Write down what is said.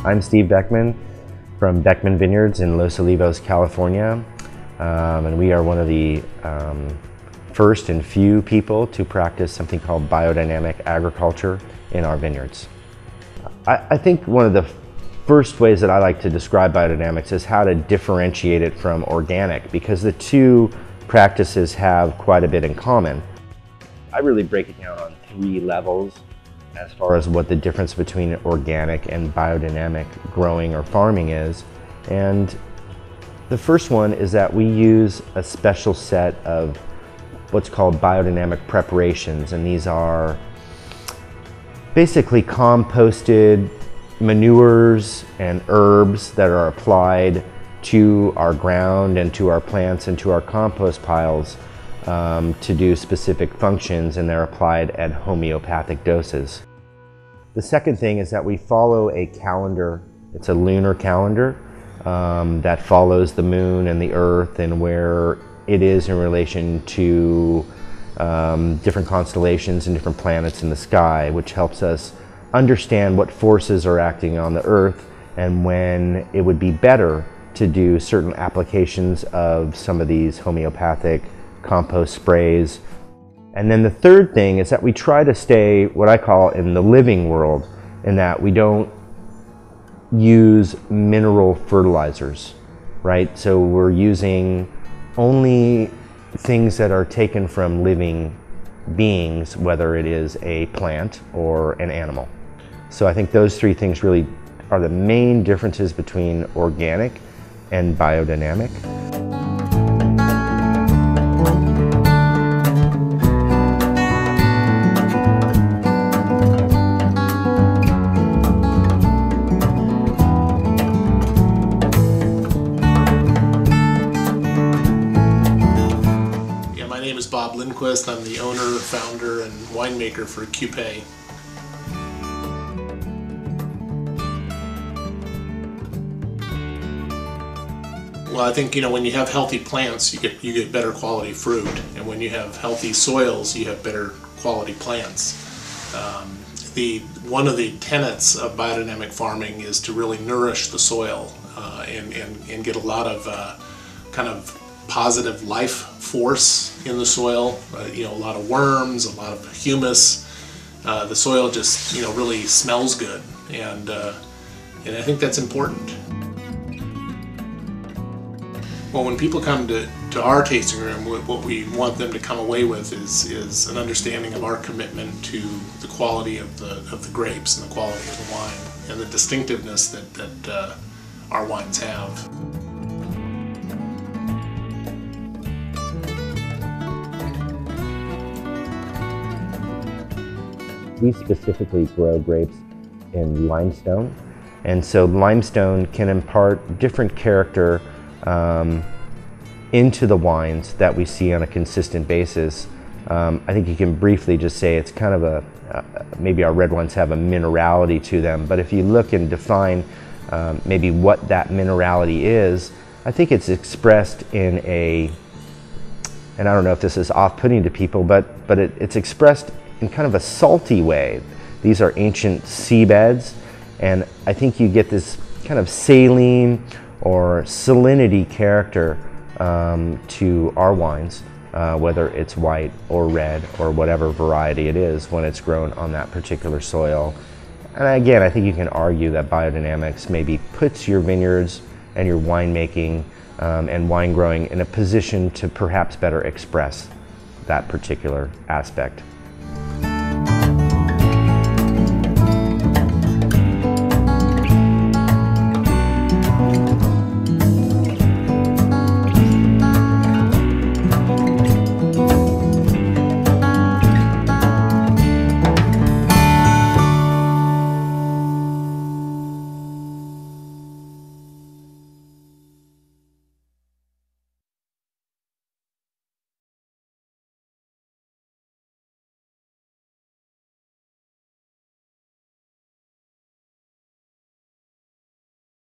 I'm Steve Beckmen from Beckmen Vineyards in Los Olivos, California, and we are one of the first and few people to practice something called biodynamic agriculture in our vineyards. I think one of the first ways that I like to describe biodynamics is how to differentiate it from organic, because the two practices have quite a bit in common. I really break it down on 3 levels as far as what the difference between organic and biodynamic growing or farming is. And the first one is that we use a special set of what's called biodynamic preparations, and these are basically composted manures and herbs that are applied to our ground and to our plants and to our compost piles to do specific functions, and they're applied at homeopathic doses. The second thing is that we follow a calendar. It's a lunar calendar that follows the moon and the earth and where it is in relation to different constellations and different planets in the sky, which helps us understand what forces are acting on the earth and when it would be better to do certain applications of some of these homeopathic compost sprays. And then the third thing is that we try to stay what I call in the living world, in that we don't use mineral fertilizers, right? So we're using only things that are taken from living beings, whether it is a plant or an animal. So I think those 3 things really are the main differences between organic and biodynamic. My name is Bob Lindquist. I'm the owner, founder, and winemaker for Qupé. Well, I think, when you have healthy plants, you get better quality fruit, and when you have healthy soils, you have better quality plants. One of the tenets of biodynamic farming is to really nourish the soil and get a lot of kind of positive life force in the soil. A lot of worms, a lot of humus. The soil just really smells good, and I think that's important. Well, when people come to our tasting room, what we want them to come away with is an understanding of our commitment to the quality of the grapes and the quality of the wine and the distinctiveness that our wines have. We specifically grow grapes in limestone, and so limestone can impart different character into the wines that we see on a consistent basis. I think you can briefly just say it's kind of maybe our red wines have a minerality to them, but if you look and define maybe what that minerality is, I think it's expressed in and I don't know if this is off-putting to people, but it's expressed in kind of a salty way. These are ancient seabeds, and I think you get this kind of saline or salinity character to our wines, whether it's white or red or whatever variety it is when it's grown on that particular soil. And again, I think you can argue that biodynamics maybe puts your vineyards and your winemaking and wine growing in a position to perhaps better express that particular aspect.